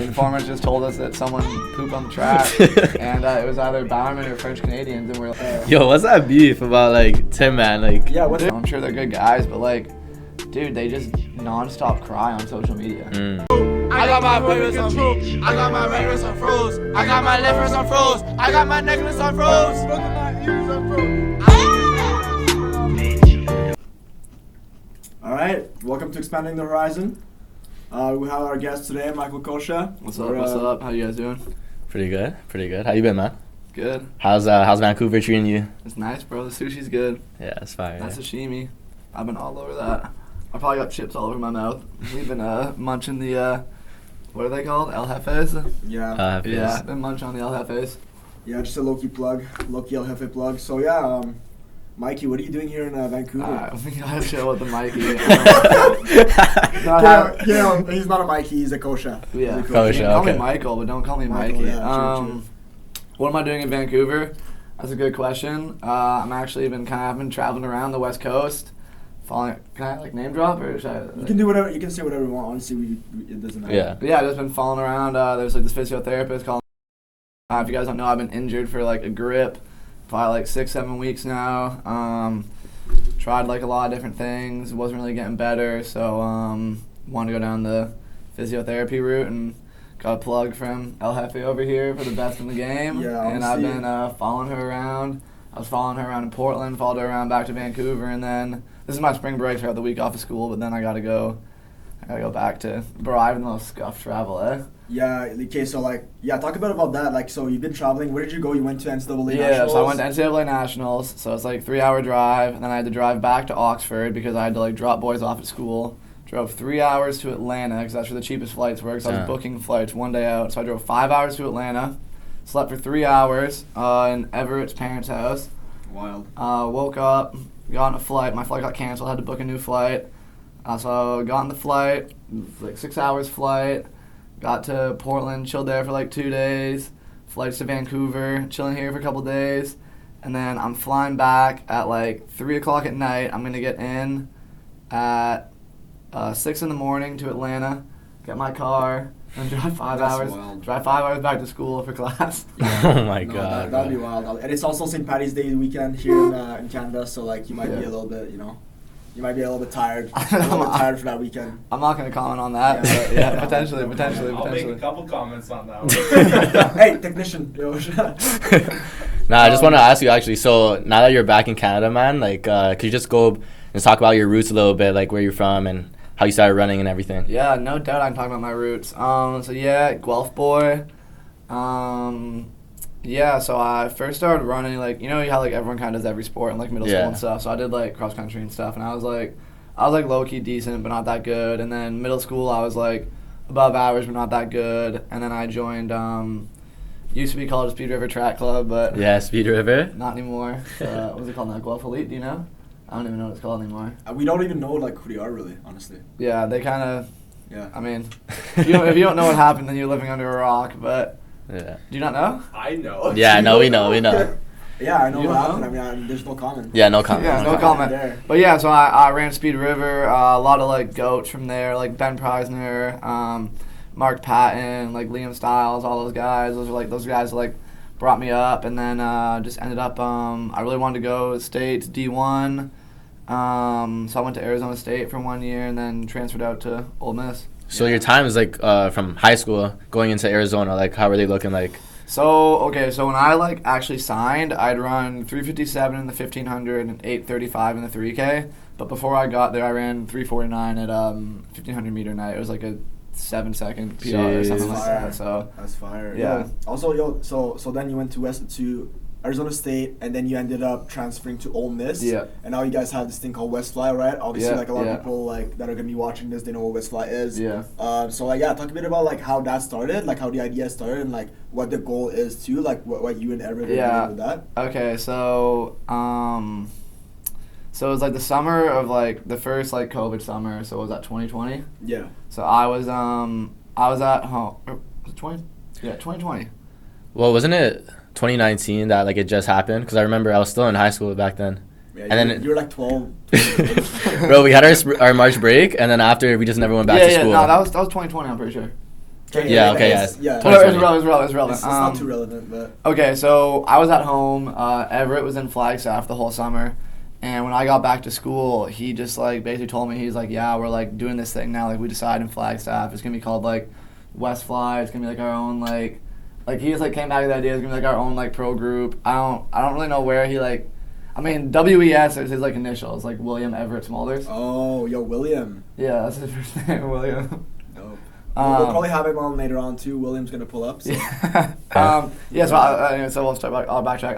The informers just told us that someone pooped on the track, and it was either Bowerman or French Canadians, and we're like, yo, what's that beef about, like, Tinman? Like, yeah, I'm sure they're good guys, but like, dude, they just non-stop cry on social media. I got my right wrist on froze. I got my right wrist on froze. I got my left wrist on froze. I got my necklace on froze. Both of my ears on froze. All right, welcome to Expanding the Horizon. We have our guest today, Michael Coccia. What's up? What's up? How you guys doing? pretty good, pretty good. How you been, man? Good. How's Vancouver treating you? It's nice, bro. The sushi's good. Yeah, it's fire. That Yeah. sashimi. I've been all over that. I probably got chips all over my mouth. We've been munching the, what are they called? El Jefes? Yeah. Yeah, I've been munching on the El Jefes. Yeah, just a low-key plug, low-key El Jefe plug. So yeah, Mikey, what are you doing here in Vancouver? We gotta chill with the Mikey. He's not a Mikey, he's a Coccia. Yeah. He's a Coccia, You can call me okay. Michael, but don't call me Michael, Mikey. yeah, true. What am I doing in Vancouver? That's a good question. I'm actually been traveling around the West Coast. Can I like name drop or should I? You can do whatever. You can say whatever you want. Honestly, it doesn't matter. Yeah. But yeah, I've just been following around. There's like this physiotherapist called. If you guys don't know, I've been injured for like a grip, probably like 6-7 weeks now. Tried like a lot of different things. Wasn't really getting better, so wanted to go down the physiotherapy route and got a plug from El Jefe over here for the best in the game. Yeah, and I've honestly. been following her around. I was following her around in Portland, followed her around back to Vancouver, and then this is my spring break, so I got the week off of school, but then I gotta go back to, bro, I have the most scuffed travel, eh? Yeah. Okay. So talk a bit about that. Like, so you've been traveling. Where did you go? You went to NCAA Yeah, Nationals? so I went to NCAA Nationals, so it's like 3-hour drive, and then I had to drive back to Oxford because I had to like drop boys off at school. Drove 3 hours to Atlanta because that's where the cheapest flights were, because I was booking flights one day out. So I drove 5 hours to Atlanta, slept for 3 hours in Everett's parents' house. Wild. Woke up, got on a flight. My flight got canceled. Had to book a new flight. So got on the flight. It was like 6 hours flight. Got to Portland, chilled there for like 2 days. Flights to Vancouver, chilling here for a couple days. And then I'm flying back at like 3 o'clock at night. I'm going to get in at 6 in the morning to Atlanta, get my car, and drive 5 That's hours. wild. Drive 5 hours back to school for class. Oh my No, god. that'd be bro. wild. And it's also St. Patty's Day weekend here in Canada, so like you might be Yeah. a little bit, you might be a little bit tired. A little bit tired for that weekend. I'm not going to comment on that, Yeah. but yeah, potentially. I'll make a couple comments on that one. Hey, technician. Yo. Nah, I just want to ask you actually. So now that you're back in Canada, man, like, could you just go and talk about your roots a little bit, like where you're from and how you started running and everything? Yeah, no doubt I can talk about my roots. So yeah, Guelph boy. Yeah, so I first started running, like, you know how like everyone kind of does every sport in like middle school and stuff. So I did like cross country and stuff, and I was like low key decent, but not that good. And then middle school I was like above average, but not that good. And then I joined used to be called Speed River Track Club, but Yeah, Speed River. not anymore. What's it called now? Guelph Elite? Do you know? I don't even know what it's called anymore. We don't even know like who they are really, honestly. Yeah, they kind of. Yeah. I mean, if you don't know what happened, then you're living under a rock. But Yeah. do you not know? I know. Yeah, no, we know. Yeah, I know You what don't happened. know? I mean, there's no comment. Yeah, no comment. Yeah, no comment. There. But yeah, so I ran Speed River. A lot of like goats from there, like Ben Preisner, Mark Patton, like Liam Stiles, all those guys. Those guys like brought me up, and then just ended up. I really wanted to go States D1. So I went to Arizona State for 1 year, and then transferred out to Ole Miss. So your times like from high school going into Arizona, like how were they looking like? So when I like actually signed, I'd run 3:57 in the 1500 and 8:35 in the 3K. But before I got there, I ran 3:49 at 1500 meter night. It was like a 7-second PR or something like Fire. that. So That's fire. Yeah. Yo, also, so then you went to Arizona State, and then you ended up transferring to Ole Miss. Yeah. And now you guys have this thing called WesFly, right? Obviously, Yeah, like a lot yeah. of people like that are gonna be watching this, they know what WesFly is. Yeah. So like, yeah, talk a bit about like how that started, like how the idea started, and like what the goal is too, like what you and Everett are Yeah. doing with that. Okay, so it was like the summer of like the first like COVID summer. So was that 2020? Yeah. So I was at home. Was it 20? Yeah, 2020. Well, wasn't it 2019 that like it just happened? Because I remember I was still in high school back then. Yeah, And then you were like 12. Bro, we had our March break, and then after we just never went back to school. No, that was 2020. I'm pretty sure. Yeah, okay, it's- yeah. yeah. Whatever, it's relevant. It's relevant. It's not too relevant, but Okay, so I was at home. Everett was in Flagstaff the whole summer. And when I got back to school, he just, like, basically told me, he's like, yeah, we're, like, doing this thing now. Like, we decided in Flagstaff. It's going to be called, like, WesFly. It's going to be, like, our own, like, he just, like, came back with the idea. It's going to be, like, our own, like, pro group. I don't really know where he, like, I mean, WES is his, like, initials, like, William Everett Smulders. oh, yo, William. Yeah, that's his first name, William. Dope. We'll probably have him on later on too. William's gonna pull up. So. Yeah. So we'll start back. I'll backtrack.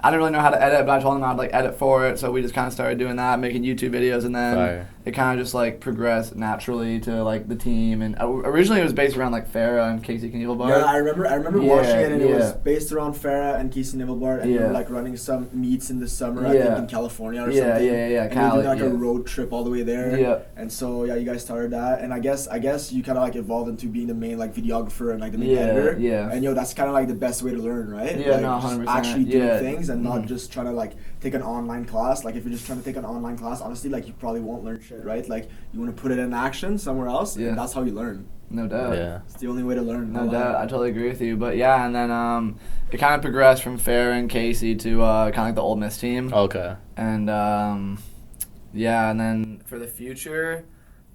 I didn't really know how to edit, but I told him I'd like edit for it. So we just kind of started doing that, making YouTube videos, and then it kind of just like progressed naturally to like the team. And originally it was based around like Farah and Casey Knievelbart. Yeah, I remember watching it, and it was based around Farah and Casey Knievelbart, and you were like running some meets in the summer, I think in California or something. Yeah. And Cali, you were doing like a road trip all the way there. Yeah. And so you guys started that, and I guess you kind of like evolved into being the main like videographer and like the main editor. Yeah. And that's kind of like the best way to learn, right? Yeah, like, no, 100%. Actually doing things and not just trying to like take an online class. Like if you're just trying to take an online class, honestly, like you probably won't learn shit, right? Like you want to put it in action somewhere else, and that's how you learn. No doubt. Yeah. It's the only way to learn. No doubt. I totally agree with you. But yeah, and then it kind of progressed from Farah and Casey to kind of like the Ole Miss team. Okay. And and then for the future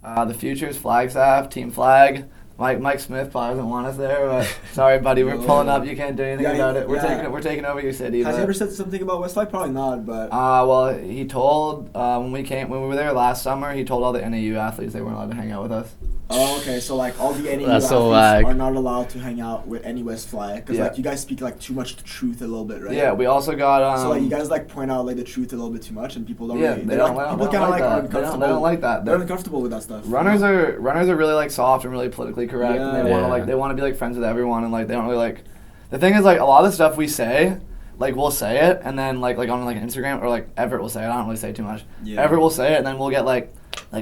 is Flagstaff, Team Flag. Mike Smith probably doesn't want us there, but sorry, buddy, we're pulling up. You can't do anything about it. We're taking over your city. Has he ever said something about WesFly? Probably not, but. Well, he told when we were there last summer, he told all the NAU athletes they weren't allowed to hang out with us. Oh, okay. So like all the NAU That's athletes so are not allowed to hang out with any WesFly because like you guys speak like too much the truth a little bit, right? Yeah, we also got. So like you guys like point out like the truth a little bit too much, and people don't. Yeah, really, they don't like, like people kind of like that. are uncomfortable. They don't like that. They're uncomfortable with that stuff. Runners are really like soft and really politically correct, and they want to be like friends with everyone, and like they don't really like. The thing is like a lot of the stuff we say. Like we'll say it, and then like on like Instagram or like Everett will say it. I don't really say too much. Yeah. Everett will say it, and then we'll get like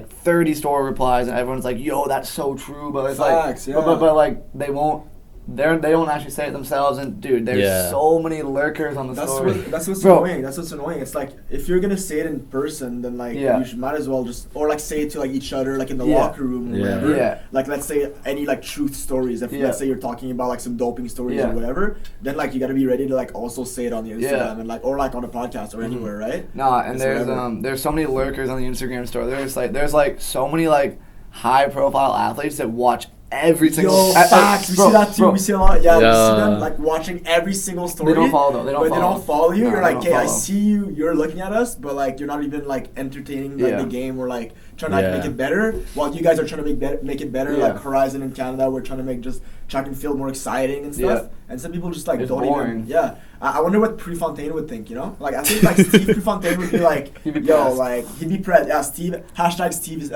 30 story replies, and everyone's like, "Yo, that's so true," but it's facts, like, but like they won't. They don't actually say it themselves, and dude, there's so many lurkers on the story. That's what's annoying. That's what's annoying. It's like if you're gonna say it in person, then like you might as well just like say it to like each other, like in the locker room or whatever. Yeah. Like let's say any like truth stories. If let's say you're talking about like some doping stories or whatever, then like you gotta be ready to like also say it on the Instagram and like or like on a podcast or anywhere, right? Nah, and there's so many lurkers on the Instagram story. There's like so many like high profile athletes that watch every single facts. We see that too. We see a lot. Yeah, we see them like watching every single story. They don't follow though. They don't follow you. No, you're like, okay, I see you. You're looking at us, but like you're not even like entertaining like the game or like trying to like, make it better. While you guys are trying to make it better. Like Horizon in Canada, we're trying to make just track and field more exciting and stuff. Yeah. And some people just like it's don't boring. Even. Yeah. I wonder what Prefontaine would think. You know, like I think like Steve Prefontaine would be like, like he'd be pressed. Yeah, Steve. Hashtag Steve is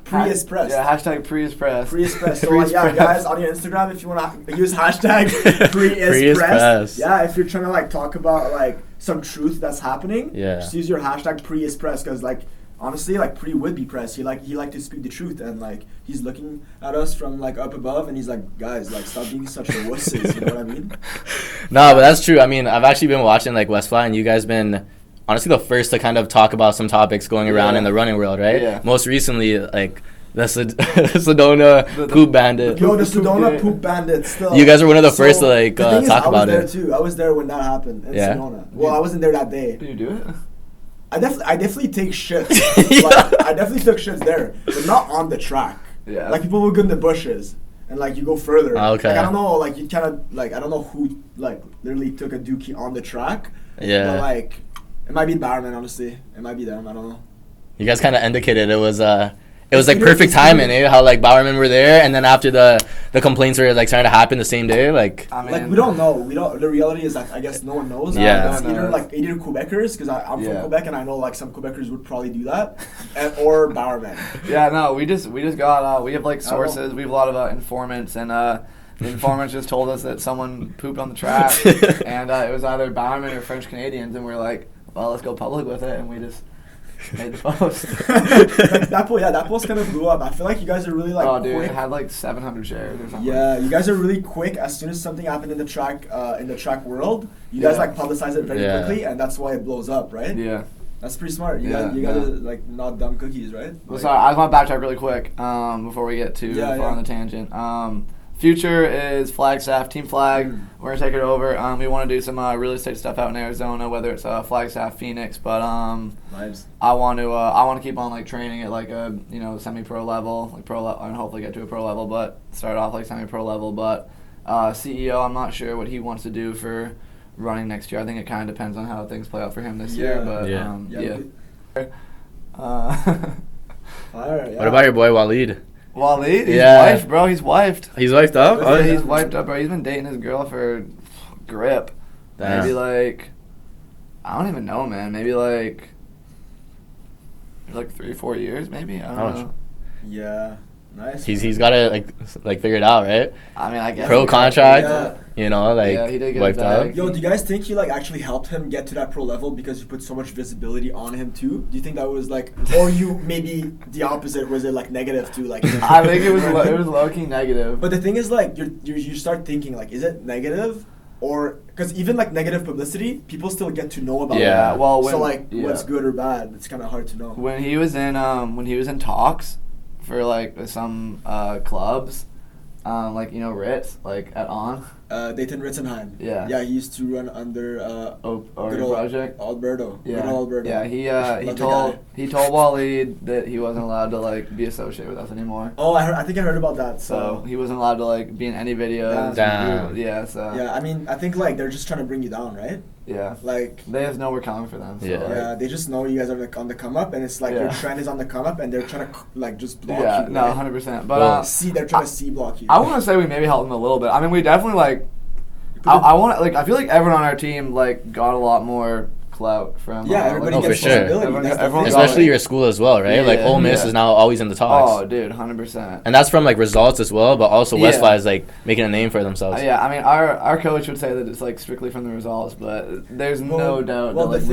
Pre is pressed. Yeah, hashtag Pre is pressed. Pre is pressed. So like, guys, on your Instagram, if you want to use hashtag Pre is pressed. Yeah, if you're trying to like talk about like some truth that's happening, just use your hashtag Pre is pressed because like. Honestly, like Pre would be pressed. He like to speak the truth, and like he's looking at us from like up above, and he's like, guys, like stop being such wusses. You know what I mean? No, but that's true. I mean, I've actually been watching like WesFly, and you guys been honestly the first to kind of talk about some topics going around in the running world, right? Yeah. Most recently, like the Sedona poop bandit. Yo, the Sedona poop bandit. Still, you guys were one of the first to like talk about it. I was there too. I was there when that happened in Sedona. Well, I wasn't there that day. Did you do it? I definitely take shits. Like, I definitely took shits there, but not on the track. Yeah. Like people would go in the bushes, and like you go further. Okay. Like I don't know, like you kind of like I don't know who like literally took a dookie on the track. Yeah. But like, it might be Bowerman, honestly. It might be them. I don't know. You guys kind of indicated it was like perfect timing, how like Bowerman were there, and then after the complaints were like starting to happen the same day, like. I mean, like we don't know. The reality is that I guess no one knows. Yeah. It's either Quebecers because I'm from Quebec and I know like some Quebecers would probably do that, or Bowerman. Yeah, no, we just got we have like sources. We have a lot of informants and. The informants just told us that someone pooped on the track, and it was either Bowerman or French Canadians, and we're like, well, let's go public with it, and we just made the post. that post kind of blew up. I feel like you guys are really like. Oh, dude, quick. it had like 700 shares or something. Yeah, you guys are really quick. As soon as something happened in the track world, you guys like publicize it very quickly, and that's why it blows up, right? Yeah. That's pretty smart. You gotta like not dumb cookies, right? Well, sorry, I just want to backtrack really quick before we get too far on the tangent. future is Flagstaff, Team Flag. We're gonna take it over. We want to do some real estate stuff out in Arizona, whether it's Flagstaff, Phoenix, but I want to keep on like training at like a semi-pro level, like pro level, and hopefully get to a pro level, but start off like semi-pro level. But CEO, I'm not sure what he wants to do for running next year. I think it kind of depends on how things play out for him this year. But What about your boy Waleed? Waleed, he's wifed, bro. He's wifed. He's wifed up? Oh, yeah, he's wifed up, bro. He's been dating his girl for grip. Damn. Maybe like, I don't even know, man. Maybe like 3-4 years, maybe. I don't know. Yeah. Nice. He's got to like figure it out, right? I mean, I guess pro contract, he did wiped out. Yo, do you guys think he like actually helped him get to that pro level because you put so much visibility on him too? Do you think that was like, or you maybe the opposite? Was it like negative too? Like I think it was low key negative. But the thing is, like, you start thinking like, is it negative? Or because even like negative publicity, people still get to know about it. Yeah, well, what's good or bad? It's kind of hard to know. When he was in talks for like some clubs, Ritz, like at On. Dayton Ritzenheim. Yeah. Yeah, he used to run under Project Alberto. Yeah. Good old Alberto. Yeah, he told Waleed that he wasn't allowed to like be associated with us anymore. Oh, I think I heard about that. So he wasn't allowed to like be in any videos. Damn. Yeah, so. Yeah, I mean, I think like they're just trying to bring you down, right? Yeah. Like they just know we're coming for them. So yeah, they just know you guys are like on the come up, and it's like your trend is on the come up, and they're trying to like just block you. Yeah, no, 100%. But they're trying to C block you. I want to say we maybe helped them a little bit. I mean, we definitely like. I feel like everyone on our team like got a lot more clout from. Yeah, everybody gets for sure. Everyone especially your school as well, right? Like Ole Miss is now always in the talks. Oh, dude, 100%. And that's from like results as well, but also WesFly is like making a name for themselves. Yeah, I mean, our coach would say that it's like strictly from the results, but there's no doubt that like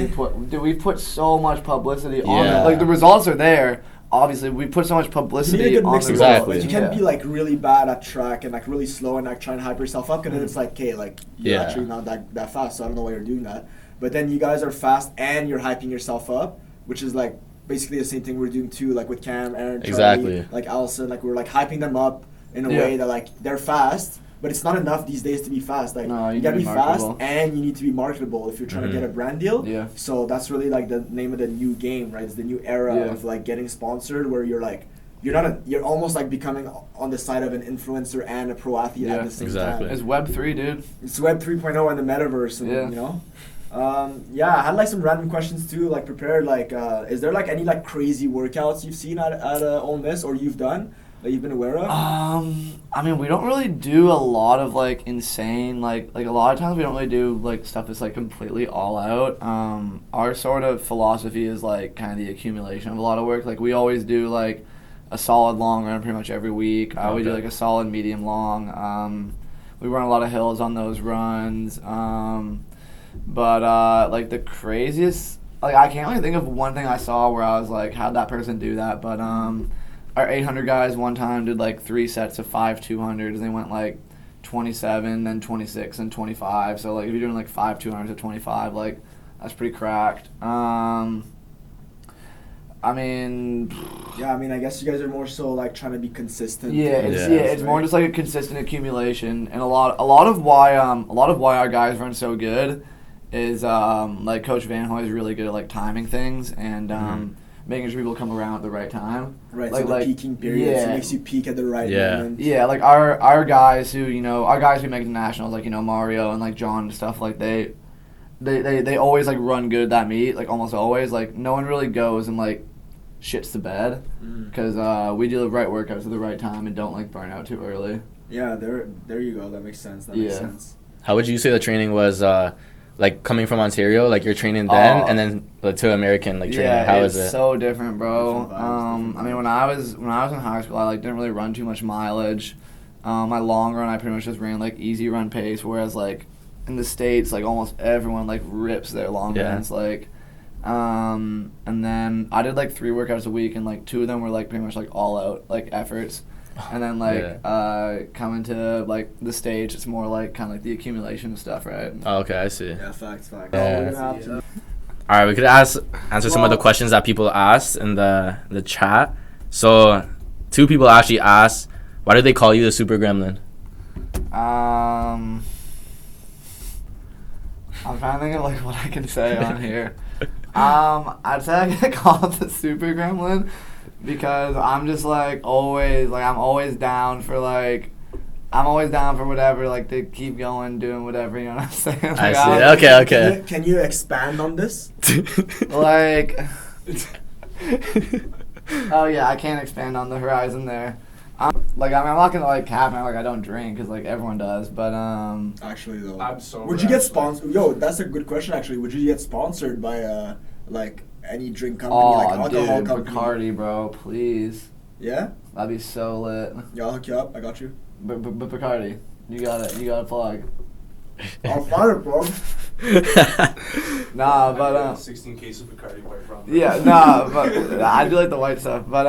we put so much publicity on it. Like the results are there. Obviously, we put so much publicity on the results. Like, you can't be like really bad at track and like really slow and like trying to hype yourself up, and then it's like, okay, like you're actually not that fast, so I don't know why you're doing that. But then you guys are fast and you're hyping yourself up, which is like basically the same thing we're doing too, like with Cam, Aaron, Charlie, like Allison, like we're like hyping them up in a way that like they're fast, but it's not enough these days to be fast. Like you gotta be fast and you need to be marketable if you're trying to get a brand deal. Yeah. So that's really like the name of the new game, right? It's the new era of like getting sponsored, where you're like you're almost like becoming on the side of an influencer and a pro athlete at the same time. It's Web 3, dude. It's Web 3.0 and the metaverse, and, you know. I had like some random questions too, like prepared. Like, is there like any like crazy workouts you've seen at Ole Miss or you've done that you've been aware of? I mean, we don't really do a lot of like insane like a lot of times we don't really do like stuff that's like completely all out. Our sort of philosophy is like kind of the accumulation of a lot of work. Like we always do like a solid long run pretty much every week. We do like a solid medium long. We run a lot of hills on those runs. But like the craziest, like I can't really think of one thing I saw where I was like, how'd that person do that? But our 800 guys one time did like 3 sets of 5 200s, and they went like 27, then 26, and 25. So like if you're doing like 5 200s at 25, like that's pretty cracked. I mean, I guess you guys are more so like trying to be consistent. It's more just like a consistent accumulation, and a lot of why our guys run so good is like Coach Van Hoy is really good at like timing things and making sure people come around at the right time. Right, like, so the peaking period makes you peak at the right moment. Yeah, like our guys who make the nationals, like Mario and like John and stuff, like they always like run good at that meet, like almost always. Like no one really goes and like shits the bed because we do the right workouts at the right time and don't like burn out too early. Yeah, there you go. That makes sense. Makes sense. How would you say the training was? Like coming from Ontario, like you're training then, and then to American like training. How is it? It's so different, bro. I mean, when I was in high school, I like didn't really run too much mileage. My long run, I pretty much just ran like easy run pace. Whereas like in the States, like almost everyone like rips their long runs. Like, and then I did like 3 workouts a week, and like 2 of them were like pretty much like all out like efforts. And then like coming to like the stage, it's more like kind of like the accumulation of stuff, right? Oh, okay, I see. Yeah, facts. Yeah. We're gonna have to. All right, we could answer some of the questions that people asked in the chat. So 2 people actually asked, why do they call you the Super Gremlin? I'm trying to think of like what I can say on here. I'd say I get called the Super Gremlin because I'm just like always like I'm always down for whatever, like to keep going, doing whatever, you know what I'm saying? Like, I see. Okay. Can you expand on this? Like, oh yeah, I can't expand on the horizon there. Like, I'm not gonna like cap like I don't drink because like everyone does, but Actually though, I'm so. Would you get sponsored? Yo, that's a good question actually. Would you get sponsored by like any drink company, like alcohol company? Bacardi, bro, please. Yeah. That'd be so lit. Yeah, I'll hook you up. I got you. But Bacardi, you got it. You got to plug. I'll find it, bro. Nah, but 16 cases of Bacardi white rum. Yeah, nah, but I do like the white stuff. But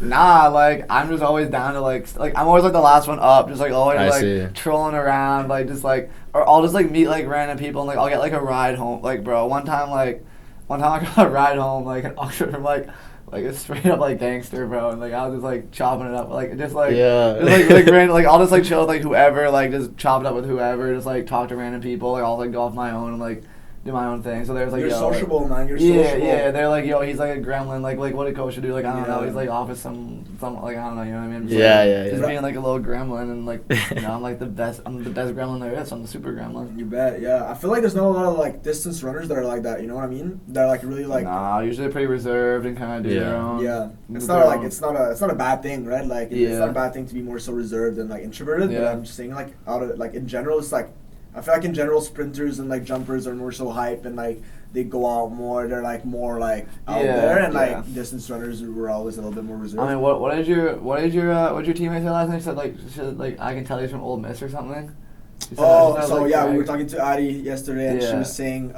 nah, like I'm just always down to like I'm always like the last one up, just like always like trolling around, like just like, or I'll just like meet like random people and like I'll get like a ride home. Like bro, one time I got a ride home like in Oxford from like a straight up like gangster, bro, and like I was just like chopping it up, like just like random, like I'll just like chill with like whoever, like just chop it up with whoever, just like talk to random people, like I'll like go off my own and like do my own thing. So there's like, you're yo, sociable, like, man. You're sociable. Yeah. They're like, yo, he's like a gremlin. Like what did Coccia do? Like I don't know. He's like off with some like I don't know. You know what I mean? Just being like a little gremlin and like you know I'm like the best. I'm the best gremlin there is. I'm the super gremlin. You bet. Yeah. I feel like there's not a lot of like distance runners that are like that. You know what I mean? They're like really like. Nah, usually pretty reserved and kind of do their own. Yeah. It's not a bad thing, right? Like it's not a bad thing to be more so reserved and like introverted. Yeah. But I'm just saying like out of like in general, it's like. I feel like in general, sprinters and like jumpers are more so hype and like they go out more. They're like more like out there, and like distance runners were always a little bit more reserved. I mean, what did your teammate say last night? She said like I can tell he's from Ole Miss or something. We were talking to Adi yesterday, and she was saying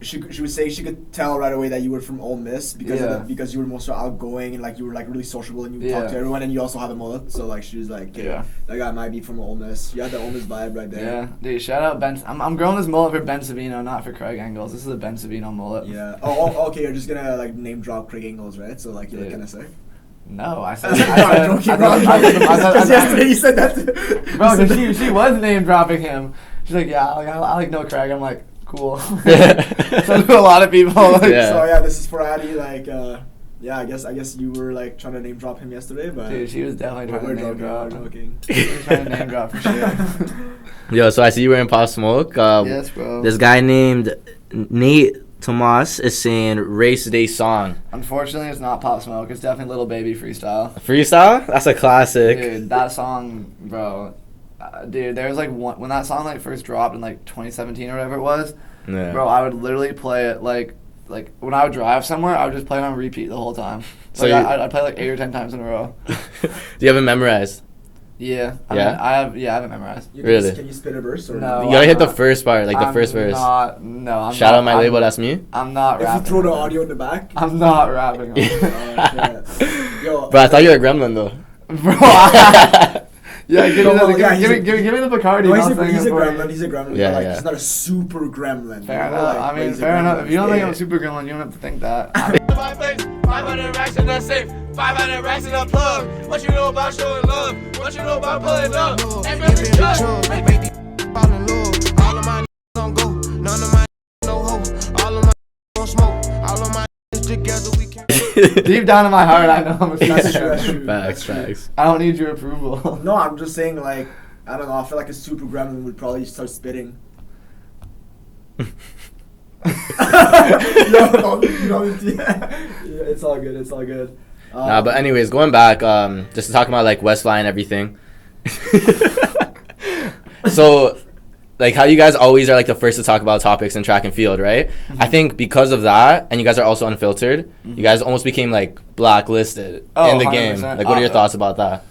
she was saying she could tell right away that you were from Ole Miss because you were more so outgoing and like you were like really sociable and you talked to everyone and you also have a mullet. So like she was like, that guy might be from Ole Miss. You had the Ole Miss vibe right there. Yeah, dude. Shout out Ben. I'm growing this mullet for Ben Savino, not for Craig Engels. This is a Ben Savino mullet. Yeah. Oh, okay. You're just gonna like name drop Craig Engels, right? So like you're gonna say. No, I said. Because yesterday you said that. Bro, because she was name dropping him. She's like, yeah, I know Craig. I'm like. Cool. So do a lot of people. Like, So yeah, this is for Addy. Like, I guess you were like trying to name drop him yesterday, but dude, she was definitely trying to name drop. She was trying to name drop for sure. Yo, so I see you were in Pop Smoke. Yes, bro. This guy named Nate Tomas is saying Race Day song. Unfortunately, it's not Pop Smoke. It's definitely Little Baby Freestyle. Freestyle? That's a classic. Dude, that song, bro. Dude, there was like one when that song like first dropped in like 2017 or whatever it was. Yeah. Bro, I would literally play it like when I would drive somewhere, I would just play it on repeat the whole time. So I'd play like 8 or 10 times in a row. Do you have it memorized? Yeah. I mean, I have it memorized. Really? Can you spit a verse or no? You gotta hit the first part, like the first verse. Shout out my label, that's me. I'm not rapping. If you throw the audio in the back? I'm not rapping. Yo, bro, I thought you were a gremlin though. Bro, yeah, give me the Bacardi. No, he's a gremlin. He's a gremlin. Yeah, like, he's not a super gremlin. Fair enough. I mean, fair enough. If you don't think I'm a super gremlin, you don't have to think that. 500 racks in the safe, 500 racks in the plug. What you know about showing love? What you know about pulling up? And really trust. Make these fall in love. All of my don't go. None of my no hope. All of my don't smoke. All of my together we can. Deep down in my heart, I know I'm a super true. Facts. I don't need your approval. No, I'm just saying, like, I don't know. I feel like a super gremlin would probably start spitting. It's all good. Nah, but anyways, going back, just to talk about like WesFly and everything. So, like how you guys always are like the first to talk about topics in track and field, right? Mm-hmm. I think because of that, and you guys are also unfiltered, you guys almost became like blacklisted in the 100%. Game. Like, what are your thoughts about that?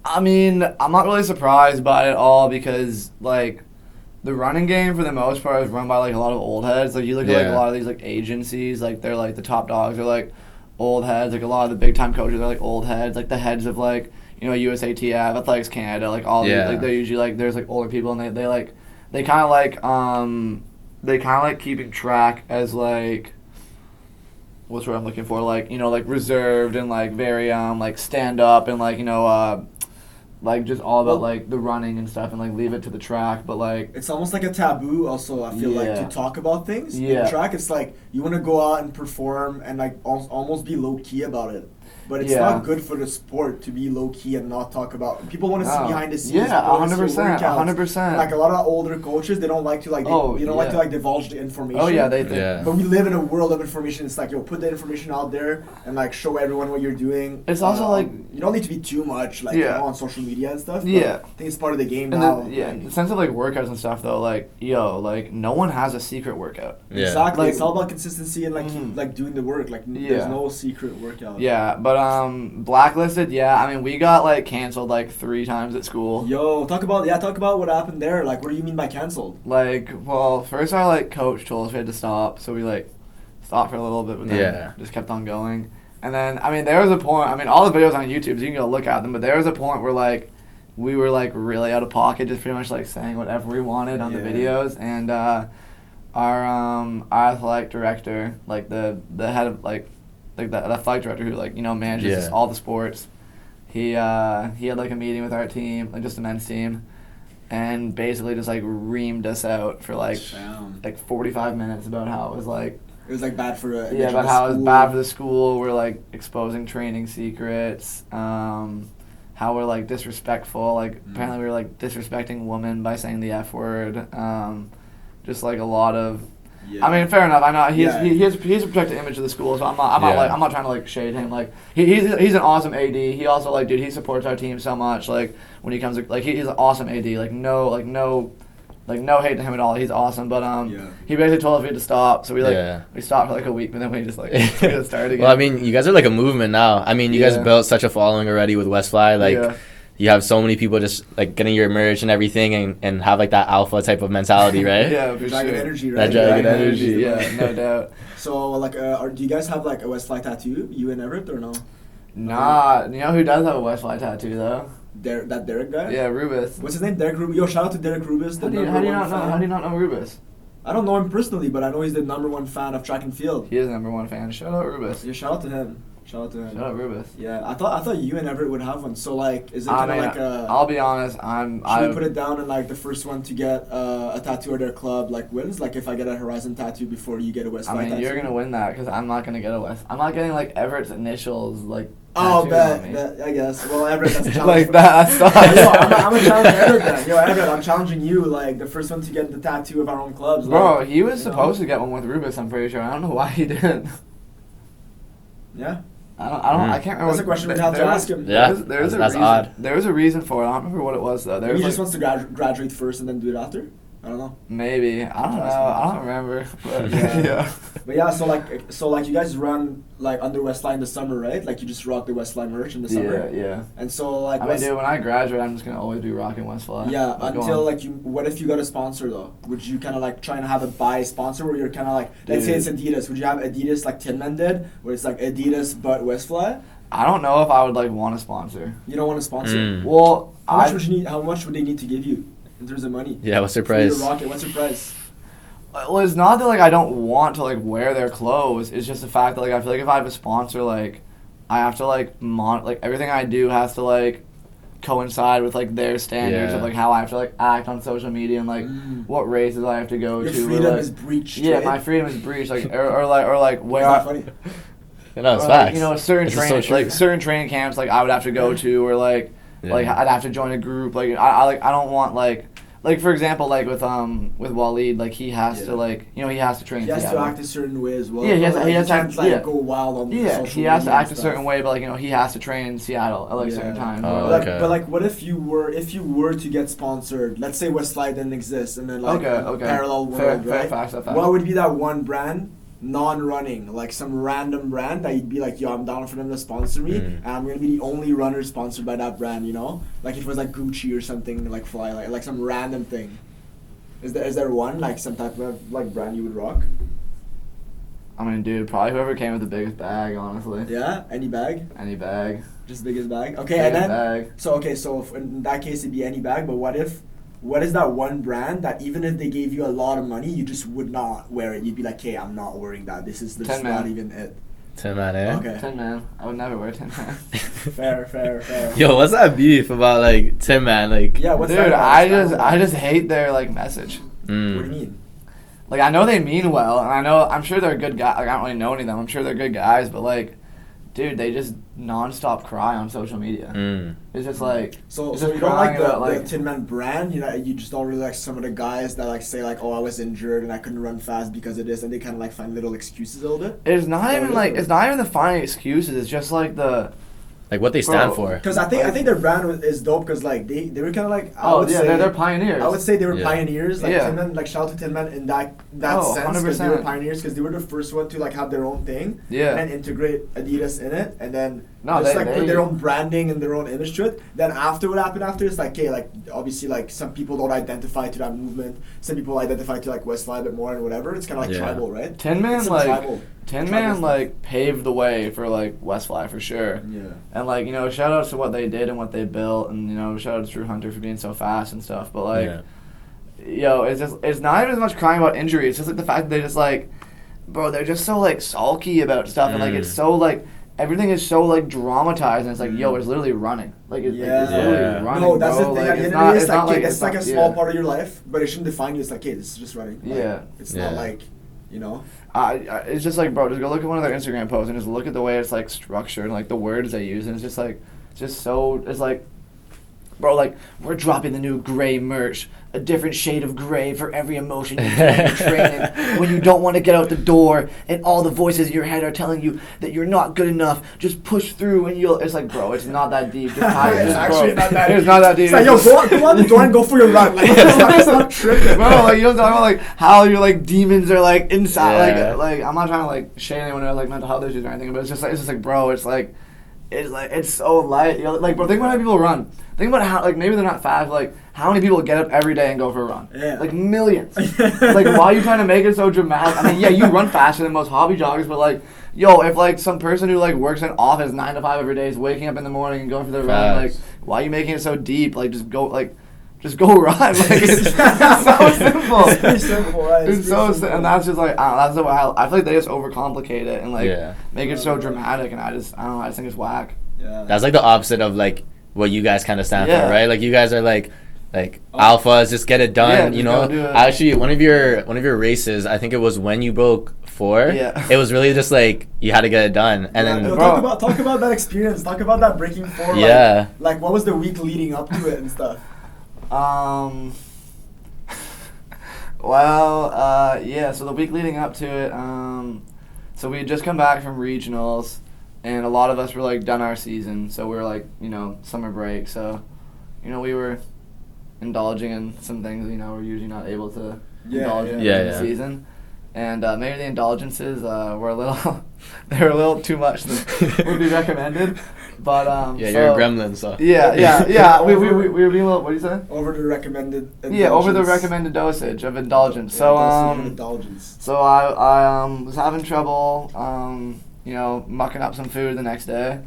I mean, I'm not really surprised by it at all because like the running game for the most part is run by like a lot of old heads. Like you look at like a lot of these like agencies, like they're like the top dogs are like old heads. Like a lot of the big time coaches are like old heads, like the heads of like, you know, USATF, Athletics Canada, like all these, like they're usually like there's like older people and they kind of like keeping track as like what's what I'm looking for, like, you know, like reserved and like very like stand up and like, you know, like just all about like the running and stuff and like leave it to the track, but like it's almost like a taboo also, I feel like, to talk about things in track. It's like you want to go out and perform and like almost be low key about it. But it's not good for the sport to be low key and not talk about. People want to see behind the scenes. Yeah, 100%, 100%. Like a lot of older coaches, they don't like to like they don't like to like divulge the information. Oh yeah, they think. But we live in a world of information. It's like put the information out there and like show everyone what you're doing. It's also like you don't need to be too much like on social media and stuff. Yeah, I think it's part of the game and now. In the sense of like workouts and stuff though, like like no one has a secret workout. Yeah. Exactly, it's all about consistency and like keep like doing the work. Like there's no secret workout. Yeah, but blacklisted, I mean, we got like canceled like 3 times at school. Yo, talk about what happened there. Like, what do you mean by canceled? Like, well, first our like coach told us we had to stop, so we like stopped for a little bit, but then just kept on going. And then, I mean, there was a point. I mean, all the videos on YouTube, so you can go look at them. But there was a point where like we were like really out of pocket, just pretty much like saying whatever we wanted on the videos. And our athletic director, like the head of like the athletic director who like manages all the sports, he had like a meeting with our team, like just the men's team, and basically just like reamed us out for like 45 minutes about how it was like bad for about how it was bad for the school. We're like exposing training secrets, how we're like disrespectful, like apparently we were like disrespecting women by saying the F word, just like a lot of I mean, fair enough. I know he has a protected image of the school, so I'm not trying to like shade him. Like he's an awesome AD. He also like he supports our team so much. Like when he comes to, like he's an awesome AD. Like no hate to him at all. He's awesome. But he basically told us we had to stop. So we stopped for like a week, but then we just like started again. Well, I mean, you guys are like a movement now. I mean, you guys built such a following already with WesFly. Like. You have so many people just like getting your merch and everything and have like that alpha type of mentality, right? For dragon energy, right? That dragon energy, no doubt. So like, do you guys have like a WesFly tattoo, you and Everett, or no? Nah, you know who does have a WesFly tattoo though? That Derek guy? Yeah, Rubus. What's his name? Derek Rubus. Yo, shout out to Derek Rubus. How do you not know Rubus? I don't know him personally, but I know he's the #1 fan of track and field. He is the #1 fan. Shout out Rubus. Yeah, shout out to him. Shout out Rubus. Yeah, I thought you and Everett would have one. So like, is it kind of like a? I'll be honest. Should we put it down and like the first one to get a tattoo at their club like wins? Like if I get a Horizon tattoo before you get a WesFly tattoo. You're gonna win that because I'm not gonna get a West. I'm not getting like Everett's initials like. Oh, bet, I guess. Well, Everett, that's a challenge. Like that sucks. I'm gonna challenge Everett then. Yo, Everett, I'm challenging you. Like the first one to get the tattoo of our own clubs. Bro, like, he was supposed to get one with Rubus. I'm pretty sure. I don't know why he didn't. Yeah. I can't remember. That's a question we'd have to ask him. Yeah, that's odd. There was a reason for it. I don't remember what it was though. He just wants to graduate first and then do it after. I don't know. Maybe. I don't know. I don't remember. But, But yeah, so like you guys run like under WesFly in the summer, right? Like you just rock the WesFly merch in the summer. Yeah. And so like. I mean, dude, when I graduate, I'm just gonna always be rocking WesFly. Yeah, until like you. What if you got a sponsor though? Would you kind of like try and have a buy sponsor where you're kind of like, let's say it's Adidas. Would you have Adidas like Tinman did, where it's like Adidas but WesFly? I don't know if I would like want a sponsor. You don't want a sponsor? Well, how much would you need? How much would they need to give you in terms of money? Yeah, what's their price? What's your price? Well, it's not that like I don't want to like wear their clothes. It's just the fact that like I feel like if I have a sponsor, like I have to like like everything I do has to like coincide with like their standards of like how I have to like act on social media and like what races I have to go to. Your freedom is breached. Yeah, my freedom is breached. Like or like where. That's not funny. No, it's facts. You know, certain training camps like I would have to go to, or like I'd have to join a group. Like I don't want like for example like with Waleed, like he has to like he has to train. He has to act a certain way as well. Yeah, he has to act like go wild on social media. He has to act a certain way, but like he has to train in Seattle at like certain times. But like what if you were to get sponsored? Let's say WesFly didn't exist, and then like parallel world, right? Fair. What would be that one brand? Non-running, like some random brand that you'd be like, yo, I'm down for them to sponsor me, and I'm gonna be the only runner sponsored by that brand, like if it was like Gucci or something, like Fly, like some random thing. Is there one like some type of like brand you would rock? I mean, dude, probably whoever came with the biggest bag, honestly. Yeah, any bag. Just biggest bag. Okay, biggest and then bag. So in that case it'd be any bag. But what is that one brand that even if they gave you a lot of money, you just would not wear it? You'd be like, hey, I'm not wearing that. This is just not even it. Tinman, eh? Okay. Tinman. I would never wear Tinman. Fair. Yo, what's that beef about like Tinman? Like, Yeah, what's Dude, that about? I just hate their like message. What do you mean? Like, I know they mean well, and I'm sure they're good guys. Like, I don't really know any of them. I'm sure they're good guys, but like, dude, they just nonstop cry on social media. It's just like So it's you just don't like crying about, the Tinman brand? You just don't really like some of the guys that like say like, oh, I was injured and I couldn't run fast because of this, and they kind of like find little excuses a little bit. It's not even the finding excuses. It's just like the like what they stand for. Because I think their brand is dope. Because like they were kind of like they're pioneers. I would say they were pioneers. Like Yeah. Tinman, like shout out to Tinman in that sense, because they were pioneers, because they were the first one to like have their own thing. Yeah. And integrate Adidas in it, and then they put their own branding and their own image to it. Then after what happened after, it's like, okay, like obviously like some people don't identify to that movement. Some people identify to like WesFly a bit more and whatever. It's kind of like tribal, right? Tinman like paved the way for like WesFly for sure. Yeah. And like, you know, shout outs to what they did and what they built, and you know, shout out to Drew Hunter for being so fast and stuff. But like, it's not even as much crying about injury. It's just like the fact that they just like, bro, they're just so like sulky about stuff, and like it's so like everything is so like dramatized, and it's like, yo, it's literally running. Like it's literally running. No, that's bro. the thing. Like, At the it's end of the day, not it's like a small part of your life, but it shouldn't define you. It's like, hey, this is just running. Like, it's not like, you know. It's just like, bro, just go look at one of their Instagram posts and just look at the way it's like structured and like the words they use, and it's just like, it's like, bro, like, we're dropping the new gray merch, a different shade of gray for every emotion you feel in your training. When you don't want to get out the door and all the voices in your head are telling you that you're not good enough, just push through and you'll. It's like, bro, it's not that deep. It's actually not that deep. It's not that deep. It's like, yo, go on the door and go for your run. Like, it's not tripping. Bro, like, you know what I'm talking about? Like, how your, like, demons are, like, inside. Like, I'm not trying to, like, shame anyone who has, like, mental health issues or anything, but it's just like, bro, it's so light. You know, like, bro, think about how people run. Think about how, like, maybe they're not fast, but, like, how many people get up every day and go for a run? Yeah. Like, millions. Like, why are you trying to make it so dramatic? I mean, yeah, you run faster than most hobby joggers, but, like, yo, if, like, some person who, like, works in an office 9 to 5 every day is waking up in the morning and going for their run, like, why are you making it so deep? Like, just go run. Like, it's so simple. It's pretty simple, right? It's so simple. And that's just, like, that's the way I feel like they just overcomplicate it and, like, make it so dramatic, and I just think it's whack. Yeah. That's, like, the opposite of, like, what you guys kind of stand for, right? Like, you guys are, like alphas, just get it done, you know? Actually, one of your races, I think it was when you broke 4. Yeah. It was really just, like, you had to get it done. And then... Talk about that experience. Talk about that breaking 4. Yeah. Like, what was the week leading up to it and stuff? So the week leading up to it, so we had just come back from regionals, and a lot of us were, like, done our season, so we were, like, you know, summer break, so, you know, we were indulging in some things, you know, we're usually not able to indulge in the season, and maybe the indulgences were a little, they were a little too much than would be recommended. But you're a gremlin, so we were being a little. What do you say? Over the recommended. Over the recommended dosage of indulgence. So So I was having trouble, you know, mucking up some food the next day,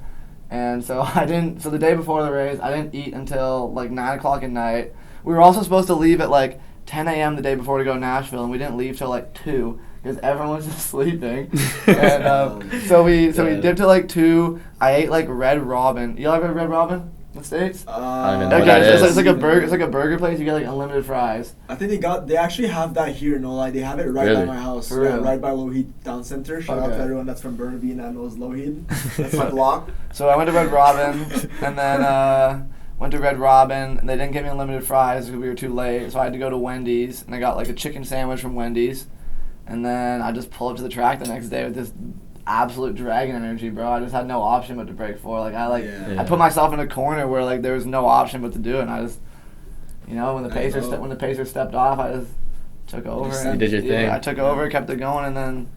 and so I didn't. So the day before the race, I didn't eat until like 9 o'clock at night. We were also supposed to leave at like 10 a.m. the day before to go to Nashville, and we didn't leave till like 2. Because everyone was just sleeping, and so we dipped at like 2. I ate like Red Robin. You ever had Red Robin in the States? I don't even know what that is. It's like a burger. It's like a burger place. You get like unlimited fries. I think they actually have that here. No lie, they have it right by my house. For real? Right by Lougheed Town Center. Shout out to everyone that's from Burnaby and that knows Lougheed. That's my block. So I went to Red Robin, and then went to Red Robin, and they didn't give me unlimited fries because we were too late. So I had to go to Wendy's, and I got like a chicken sandwich from Wendy's. And then I just pulled up to the track the next day with this absolute dragon energy, bro. I just had no option but to break 4. Like I put myself in a corner where like there was no option but to do it. And I just, you know, when the pacer stepped off, I just took over. You did your thing. I took over, kept it going, and then.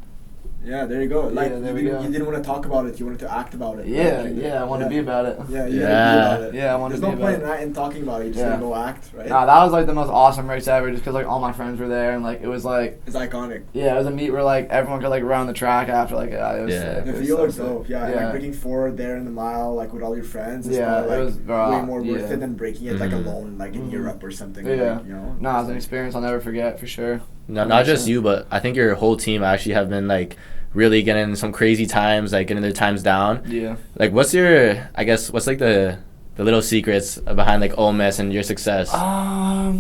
Yeah, there you go. Like you didn't want to talk about it. You wanted to act about it. I wanted to be about it. Yeah, you had to be about it. Yeah, I wanted to be about it. There's no point in talking about it. You just gotta go act, right? Nah, that was like the most awesome race ever, just because like all my friends were there, and like it was like. It's iconic. Yeah, it was a meet where like everyone could like run the track after, like it was. Yeah, the feel was dope. Yeah, like breaking 4 there in the mile, like with all your friends. It's probably, it was way more worth it than breaking it like alone, like in Europe or something. Yeah, like, you know. Nah, it was an experience I'll never forget for sure. No, not just you, but I think your whole team actually have been like really getting some crazy times, like getting their times down. Yeah. Like, what's like the little secrets behind like Ole Miss and your success? I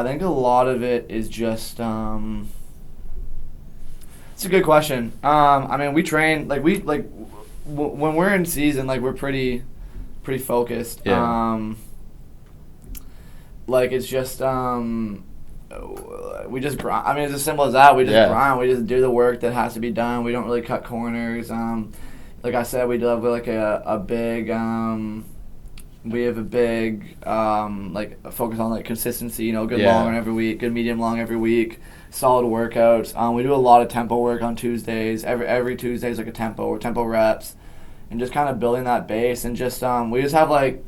think a lot of it is just it's a good question. I mean, we train when we're in season, like we're pretty focused. Yeah. Like it's just we just grind. I mean, it's as simple as that. We just grind. We just do the work that has to be done. We don't really cut corners. Like I said, we do have like a big. We have a big like a focus on like consistency. Good long run every week, good medium long every week, solid workouts. We do a lot of tempo work on Tuesdays. Every Tuesday is like a tempo reps, and just kind of building that base. And just we just have like.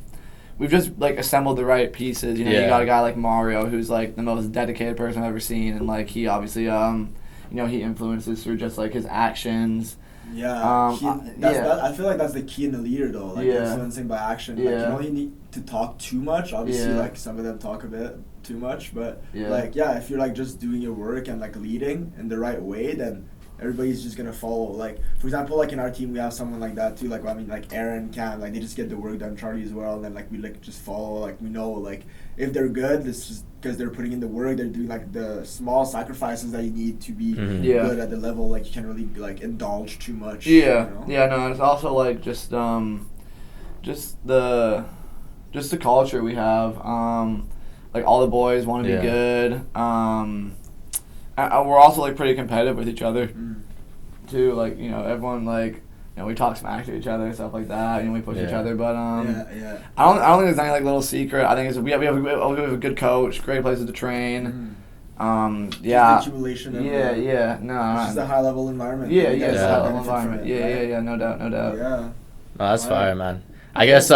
We've just like assembled the right pieces. You got a guy like Mario, who's like the most dedicated person I've ever seen, and like he obviously, he influences through just like his actions. Yeah, I feel like that's the key in the leader though, like influencing by action. Like you don't need to talk too much. Obviously, like some of them talk a bit too much, but if you're like just doing your work and like leading in the right way, then everybody's just gonna follow. Like for example, like in our team we have someone like that too. Like like Aaron, Cam, like they just get the work done. Charlie as well, and then like we like just follow. Like we know like if they're good, it's just because they're putting in the work. They're doing like the small sacrifices that you need to be good at the level. Like you can't really like indulge too much. No. It's also like just the culture we have. Like all the boys want to be good. We're also like pretty competitive with each other too. Like everyone like we talk smack to each other and stuff like that. We push each other, but I don't think there's any like little secret. I think we have a good coach, great places to train. Accumulation. No, it's just a high level environment. It's a high level environment. No doubt. No, that's fire, man. I guess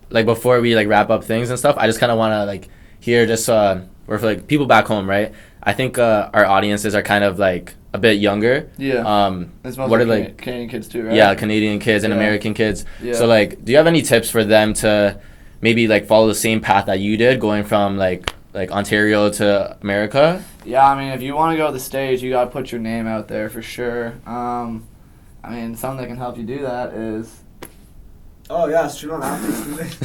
like before we like wrap up things and stuff, I just kind of want to like hear just or for like people back home, right? I think our audiences are kind of like a bit younger. Yeah. What are like Canadian kids too, right? Yeah, Canadian kids and American kids. Yeah. So like, do you have any tips for them to maybe like follow the same path that you did, going from like Ontario to America? Yeah, I mean, if you want to go to the stage, you gotta put your name out there for sure. I mean, something that can help you do that is. Oh yeah, Streamline Athletes.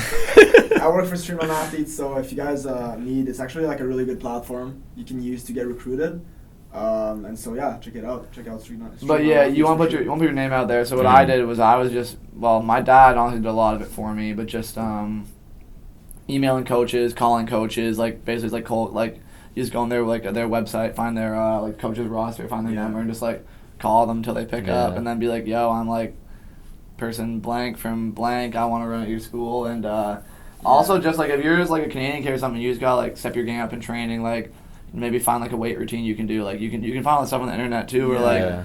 I work for Streamline Athletes, so if you guys need, it's actually like a really good platform you can use to get recruited. And so check it out. Check out Streamline. But yeah, you want to put your name out there. So what I did was my dad honestly did a lot of it for me, but just emailing coaches, calling coaches, like basically like you just go on their like their website, find their like coaches roster, find their number, and just like call them until they pick up, and then be like, yo, I'm like person blank from blank, I want to run at your school. And also just like if you're just like a Canadian kid or something, you just gotta like step your game up in training, like maybe find like a weight routine you can do. Like you can find all that stuff on the internet too, or like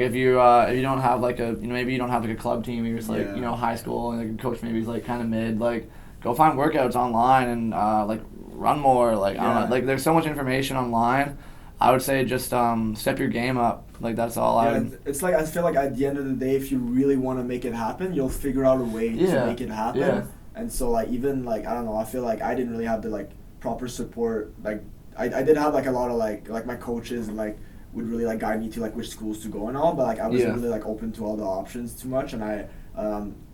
if you don't have like maybe you don't have like a club team, you're just like high school and like a coach maybe is like kind of mid, like go find workouts online and like run more. Like I don't know, like there's so much information online. I would say just step your game up. Like that's all it's like I feel like at the end of the day, if you really want to make it happen, you'll figure out a way to make it happen. Yeah. And so like even like I don't know, I feel like I didn't really have the like proper support. Like I did have like a lot of like my coaches and like would really like guide me to like which schools to go and all, but like I wasn't really like open to all the options too much. And I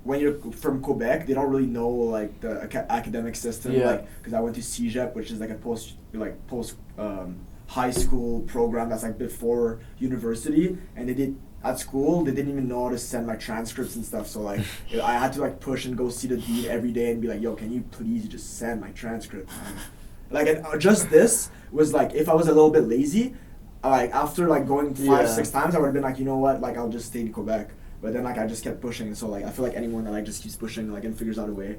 when you're from Quebec, they don't really know like the academic system. Like because I went to CEGEP, which is like a post high school program that's like before university, and they didn't even know how to send my transcripts and stuff, so like I had to like push and go see the dean every day and be like, yo, can you please just send my transcript? Like and just this was like if I was a little bit lazy, like after like going 5-6 times I would have been like, you know what, like I'll just stay in Quebec. But then like I just kept pushing, so like I feel like anyone that like just keeps pushing like and figures out a way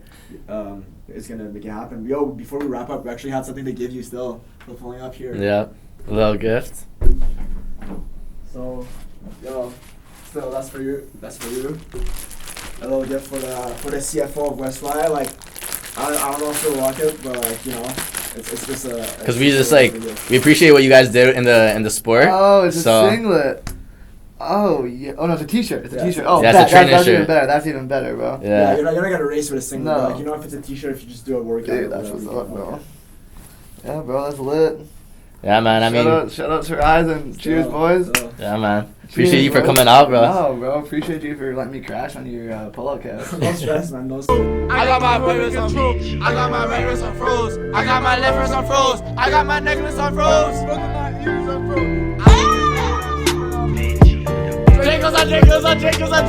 is gonna make it happen. Yo, before we wrap up, we actually had something to give you still. We're pulling up here. Yeah, a little gift. So, yo, still that's for you. A little gift for the CFO of WesFly. Like I don't know if you'll like it, but like it's just a. Because we just like we appreciate what you guys did in the sport. Oh, it's a singlet. Oh yeah! Oh no, it's a T-shirt. It's a T-shirt. Oh, that's a training shirt. Even better. That's even better, bro. Yeah, you're not gonna race with a singlet. No. Like if it's a T-shirt, if you just do a workout. Dude, that's what's up, bro. Yeah, bro, that's lit. Yeah, man. I mean, shout out to Horizon. Cheers, boys. Yeah, man. Appreciate you for coming out, bro. No, bro. Appreciate you for letting me crash on your pull-up cast. No stress, man. No stress. I got my ravens on froze. I got my ravens on froze. I got my left wrist on froze. I got my necklace on froze. Look at my ears on froze.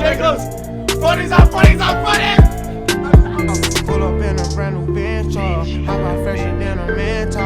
Jacobs. 40s on 40s. Pull up in a brand new bench, hop out fresher than a mentor.